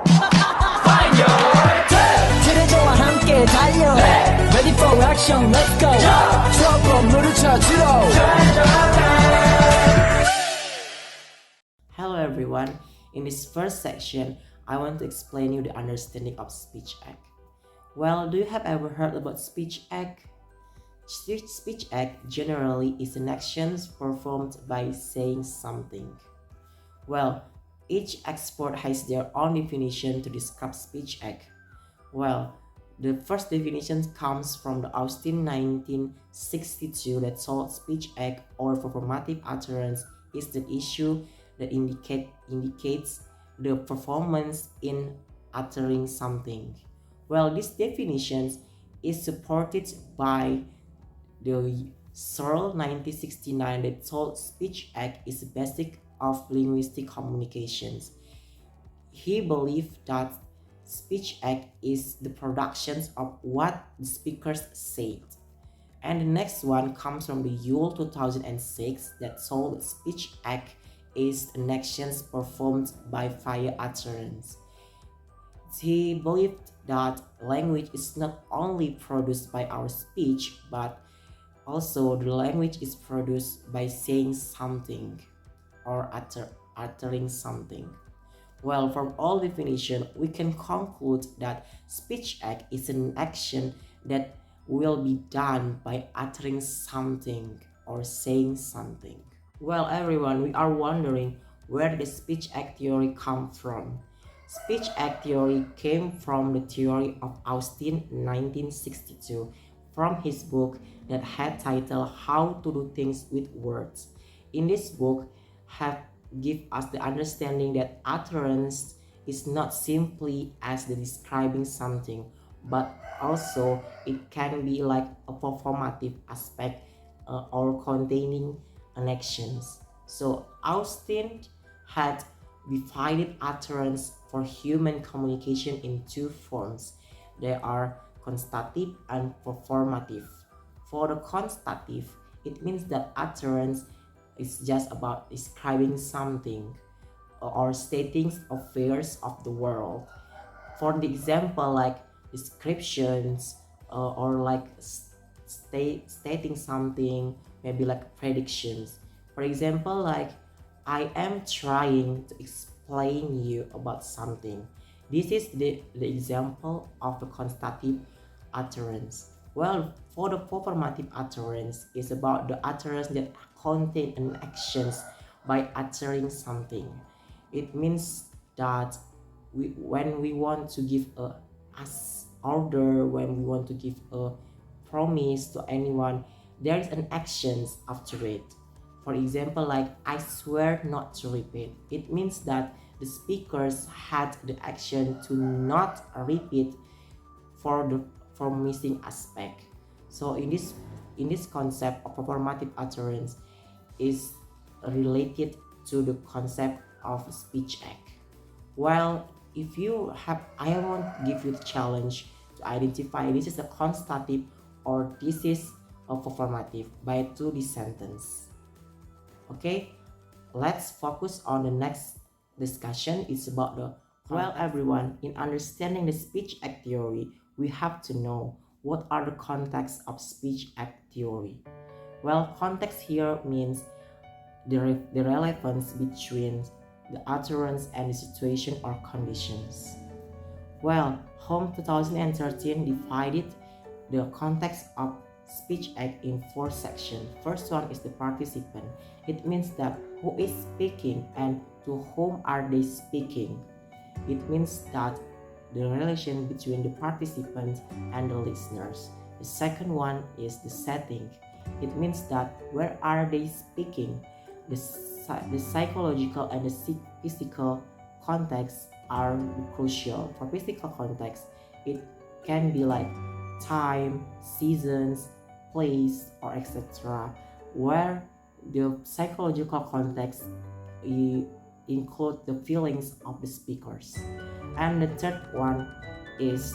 Find your turn. 그대와 함께 달려 Ready for action, let's go 추억 건물을 찾으러 Hello everyone, in this first section, I want to explain you the understanding of speech act. Well, do you have ever heard about speech act? Speech act generally is an action performed by saying something. Well, each expert has their own definition to describe speech act. Well, the first definition comes from the Austin 1962 that told speech act or performative utterance is the issue that indicates the performance in uttering something. Well, this definition is supported by the Searle 1969 that told speech act is the basic of linguistic communications. He believed that speech act is the productions of what the speakers said. And the next one comes from the Yule 2006 that told speech act is an action performed by via utterance. He believed that language is not only produced by our speech, but also the language is produced by saying something or uttering something. Well, from all definition, we can conclude that speech act is an action that will be done by uttering something or saying something. Well, everyone, we are wondering where the speech act theory come from. Speech act theory came from the theory of Austin 1962 from his book that had title How to Do Things with Words. In this book have give us the understanding that utterance is not simply as the describing something, but also it can be like a performative aspect or containing an actions. So Austin had divided utterance for human communication in two forms. They are constative and performative. For the constative, it means that utterance is just about describing something or stating affairs of the world. For the example, like descriptions or like stating something, maybe like predictions. For example, like I am trying to explain you about something. This is the example of the constative utterance. Well, for the performative utterance is about the utterance that contain an actions by uttering something. It means that when we want to give a order, when we want to give a promise to anyone, there is an actions after it. For example, like I swear not to repeat. It means that the speakers had the action to not repeat for missing aspect. So in this concept of performative utterance is related to the concept of speech act. Well, if you have, I want to give you the challenge to identify this is a constative or this is a performative by two this sentence. Okay, let's focus on the next discussion. It's about the well, everyone, in understanding the speech act theory, we have to know what are the contexts of speech act theory. Well, context here means the relevance between the utterance and the situation or conditions. Well, M.Hum 2013 divided the context of speech act in 4 sections. First one is the participant. It means that who is speaking and to whom are they speaking. It means that the relation between the participants and the listeners. The second one is the setting. It means that where are they speaking. The psychological and the physical context are crucial. For physical context, it can be like time, seasons, place, or etc. Where the psychological context include the feelings of the speakers. And the third one is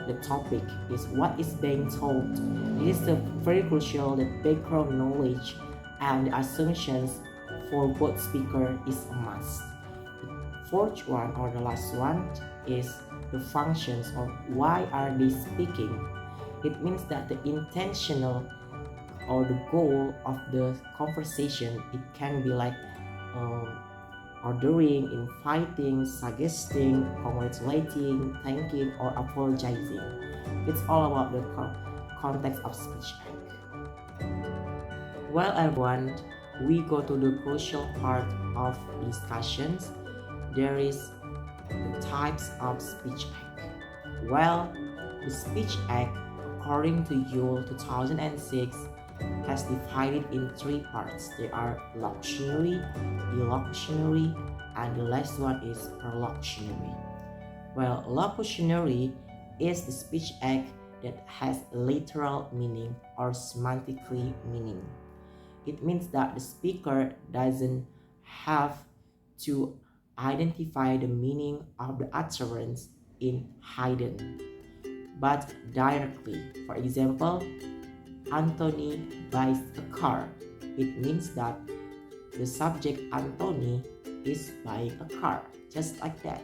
the topic, is what is being told. It is very crucial that background knowledge and the assumptions for both speaker is a must. fourth one or the last one is the functions or why are they speaking. It means that the intentional or the goal of the conversation, it can be like um, ordering, inviting, suggesting, congratulating, thanking, or apologizing. It's all about the context of speech act. Well, everyone, we go to the crucial part of discussions. There is the types of speech act. Well, the speech act, according to Yule 2006, has divided in three parts. They are locutionary, illocutionary, and the last one is perlocutionary. Well, locutionary is the speech act that has literal meaning or semantically meaning. It means that the speaker doesn't have to identify the meaning of the utterance in hidden, but directly. For example, Anthony buys a car. It means that the subject Anthony is buying a car, just like that.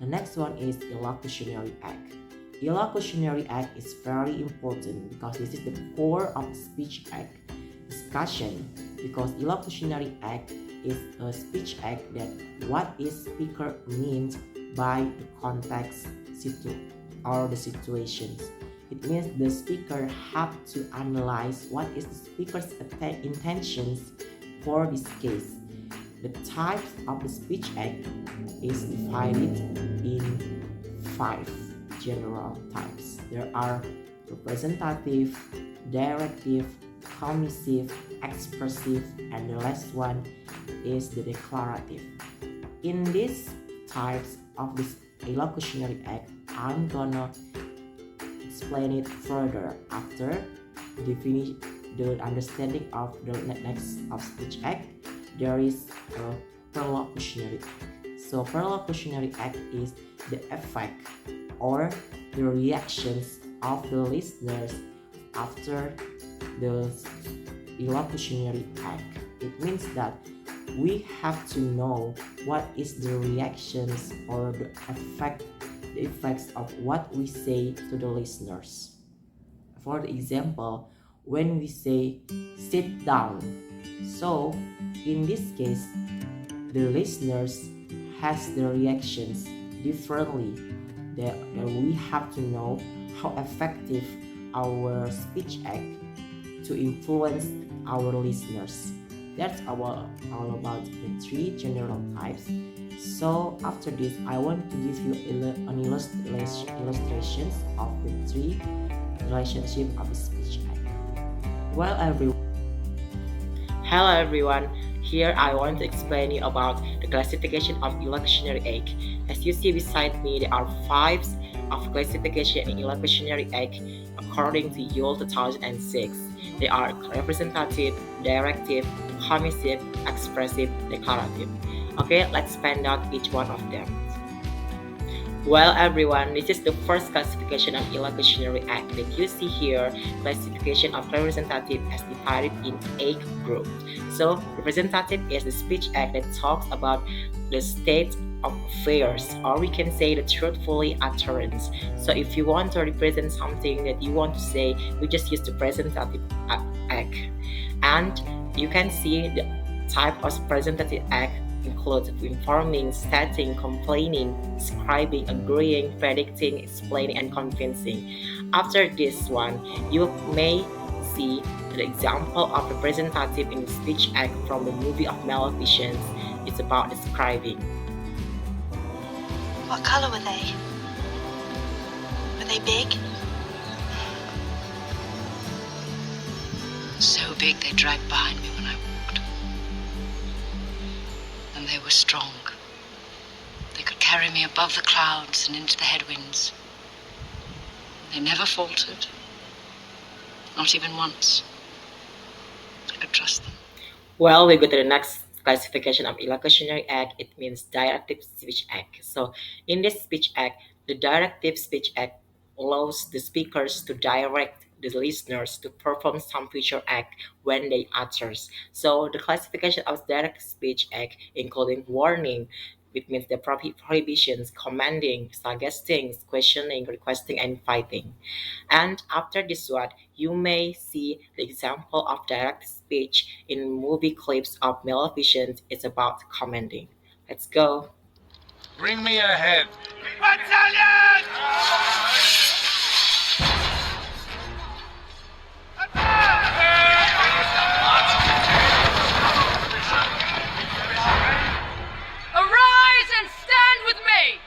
The next one is illocutionary act. Illocutionary act is very important because this is the core of speech act discussion, because illocutionary act is a speech act that what is speaker means by the context or the situations. It means the speaker have to analyze what is the speaker's intentions for this case. The types of the speech act is divided in five general types. There are representative, directive, commissive, expressive, and the last one is the declarative. In these types of this illocutionary act, I'm gonna explain it further after the understanding of the next of speech act. There is a perlocutionary act. So perlocutionary act is the effect or the reactions of the listeners after the illocutionary act. It means that we have to know what is the reactions or the effects of what we say to the listeners. For example, when we say sit down, so in this case the listeners has the reactions differently, that we have to know how effective our speech act to influence our listeners. That's all about the three general types. So after this, I want to give you an illustrations of the three relationship of the speech act. Well, hello everyone. Here I want to explain you about the classification of illocutionary act. As you see beside me, there are five of classification in illocutionary act according to Yule 2006. They are representative, directive, commissive, expressive, declarative. Okay, let's find out each one of them. Well, everyone, this is the first classification of illocutionary act that you see here. Classification of representative as divided in 8 groups. So, representative is the speech act that talks about the state of affairs, or we can say the truthfully utterance. So, if you want to represent something that you want to say, you just use the representative act. And you can see the type of representative act includes informing, stating, complaining, describing, agreeing, predicting, explaining, and convincing. After this one, you may see the example of representative in the speech act from the movie of Maleficent. It's about describing. What color were they? Were they big? So big they dragged behind me when I walked. And they were strong. They could carry me above the clouds and into the headwinds. They never faltered. Not even once. I could trust them. Well, we go to the next classification of illocutionary act. It means directive speech act. So, in this speech act, the directive speech act allows the speakers to direct the listeners to perform some future act when they utters. So, the classification of direct speech act, including warning, which means the prohibitions, commanding, suggesting, questioning, requesting, and fighting. And after this one, you may see the example of direct speech in movie clips of Maleficent is about commanding. Let's go. Bring me ahead. Battalion! Arise and stand with me!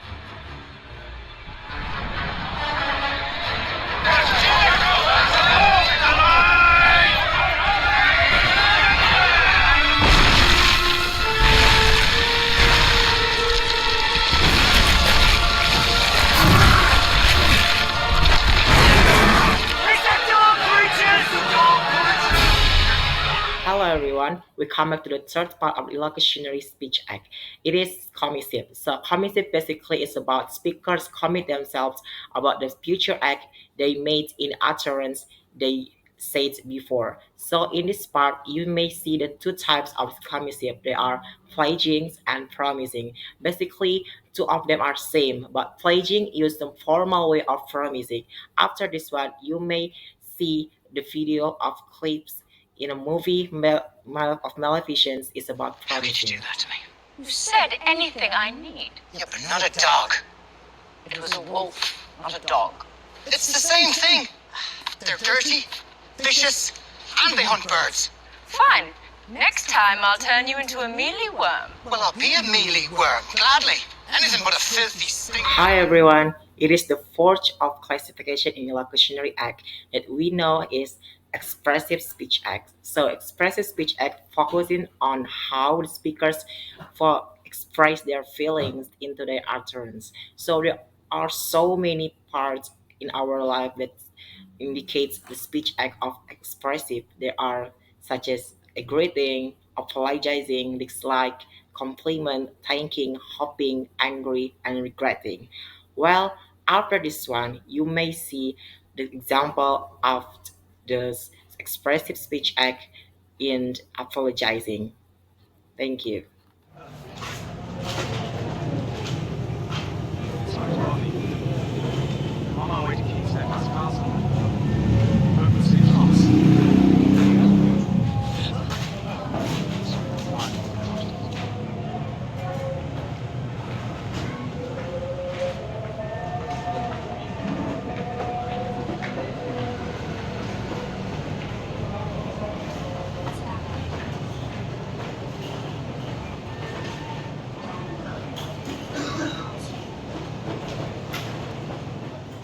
Hello everyone, we come back to the third part of the illocutionary speech act. It is commissive. So commissive basically is about speakers commit themselves about the future act they made in utterance they said before. So in this part, you may see the two types of commissive. They are pledging and promising. Basically, two of them are same, but pledging is the formal way of promising. After this one, you may see the video of clips in a movie of Maleficent is about How did you promising. do that to me? You said anything I need. Yeah, but not a dog. It was a wolf, not a dog. It's the same thing. They're dirty, vicious, and they hunt birds. Fine. Next time I'll turn you into a mealy worm. Well, I'll be a mealy worm, gladly. Anything but a filthy stink. Hi everyone, it is the fourth of classification in illocutionary act that we know is expressive speech act. So expressive speech act focusing on how the speakers express their feelings into their utterance. So there are so many parts in our life that indicates the speech act of expressive. There are such as a greeting, apologizing, dislike, compliment, thanking, hoping, angry, and regretting. Well, after this one, you may see the example of the expressive speech act in apologizing. Thank you. On our way to Keystone, that's Castle. Open sea cross.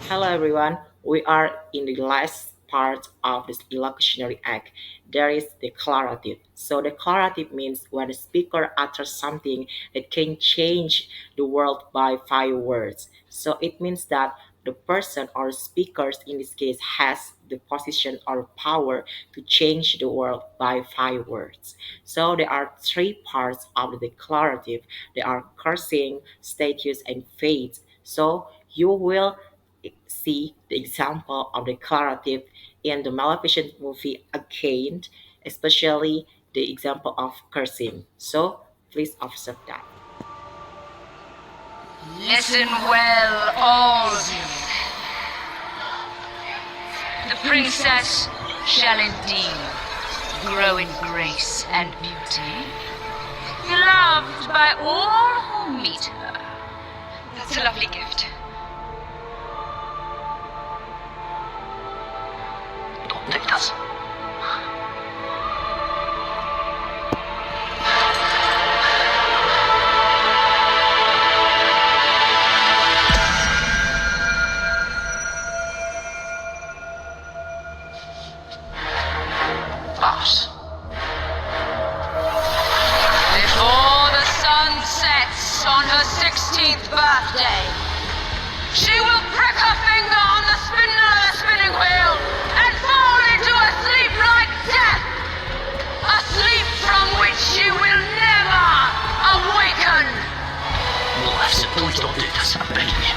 Hello everyone, we are in the last part of this illocutionary act. There is declarative. So declarative means when the speaker utters something that can change the world by 5 words. So it means that the person or speakers in this case has the position or power to change the world by 5 words. So there are 3 parts of the declarative. There are cursing, status, and faith. So you will see the example of declarative in the Maleficent movie again, especially the example of cursing. So please observe that. Listen well, all of you. The princess shall indeed grow in grace and beauty, beloved by all who meet her. That's a lovely gift. Don't take us. But Before the sun sets on her 16th birthday, she will prick her finger on the spindle of the spinning wheel and fall into a sleep like death, a sleep from which she will never awaken. well, I suppose don't take us. I'm begging you.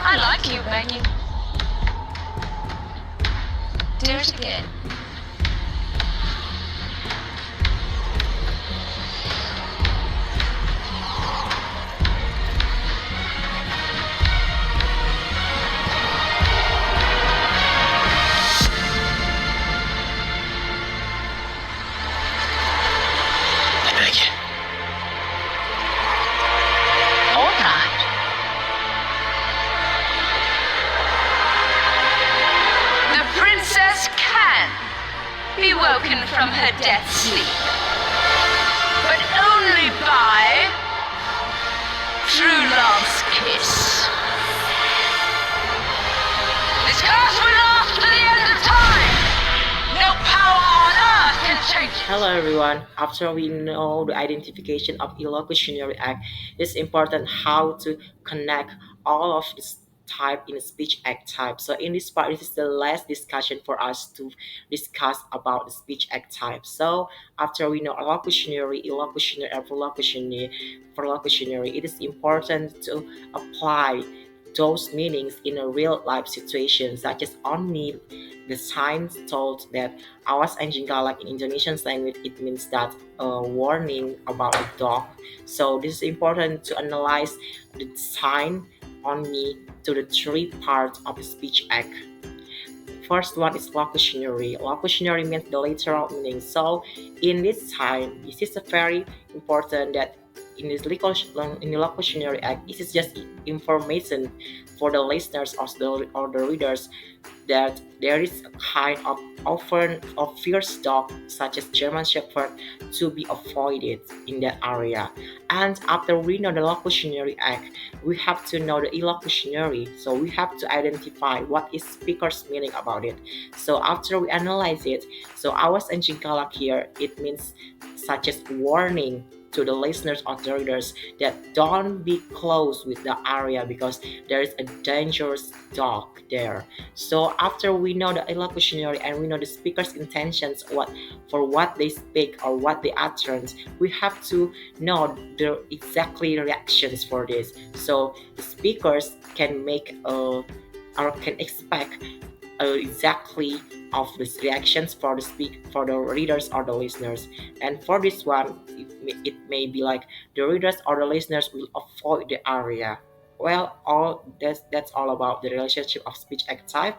I like you, begging. Do it again. awoken from her death sleep, but only by true love's kiss. This curse will last to the end of time. No power on earth can change it. Hello everyone. After we know the identification of illocutionary act, it's important how to connect all of this type in a speech act type. So in this part, this is the last discussion for us to discuss about the speech act type. So after we know allocutionary, illocutionary, and perlocutionary, it is important to apply those meanings in a real life situation, such as on me. The signs told that awas anjing galak in Indonesian language, it means that a warning about a dog. So this is important to analyze the sign on me to the three parts of the speech act. First one is locutionary. Locutionary means the literal meaning. So in this time, this is a very important that in the locutionary act, this is just information for the listeners or the readers that there is a kind of often of fierce dog such as German Shepherd to be avoided in that area. And after we know the locutionary act, we have to know the illocutionary. So we have to identify what is speaker's meaning about it. So after we analyze it, so awas and jingkalak here, it means such as warning to the listeners or the readers that don't be close with the area because there is a dangerous dog there. So after we know the illocutionary and we know the speaker's intentions, what they speak or what they utterance, we have to know the exactly reactions for this. So the speakers can make or can expect exactly of these reactions for the readers or the listeners. And for this one, it may be like the readers or the listeners will avoid the area. Well, all that's all about the relationship of speech act type.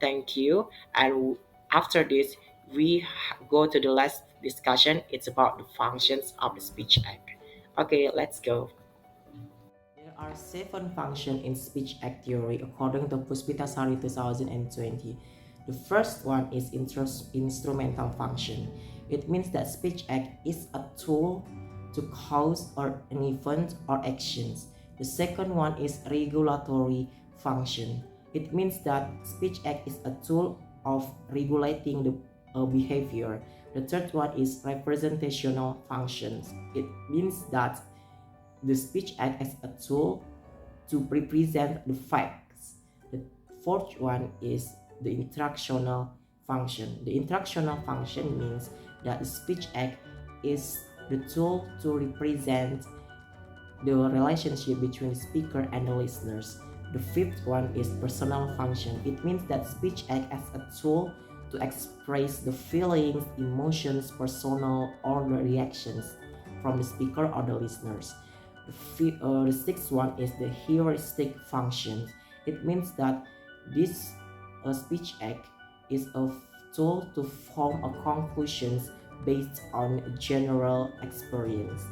Thank you. And after this, we go to the last discussion. It's about the functions of the speech act. Okay, let's go. There are 7 functions in speech act theory according to Puspitasari 2020. The first one is instrumental function. It means that speech act is a tool to cause or an event or actions. The second one is regulatory function. It means that speech act is a tool of regulating the behavior. The third one is representational functions. It means that the speech act as a tool to represent the facts. The fourth one is the interactional function. The interactional function means that the speech act is the tool to represent the relationship between the speaker and the listeners. The fifth one is personal function. It means that speech act as a tool to express the feelings, emotions, personal or the reactions from the speaker or the listeners. The sixth one is the heuristic function. It means that this speech act is a tool to form a conclusions based on general experience.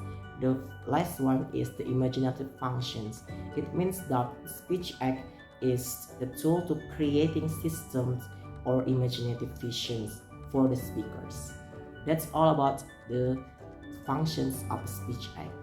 The last one is the imaginative functions. It means that speech act is the tool to creating systems or imaginative visions for the speakers. That's all about the functions of speech act.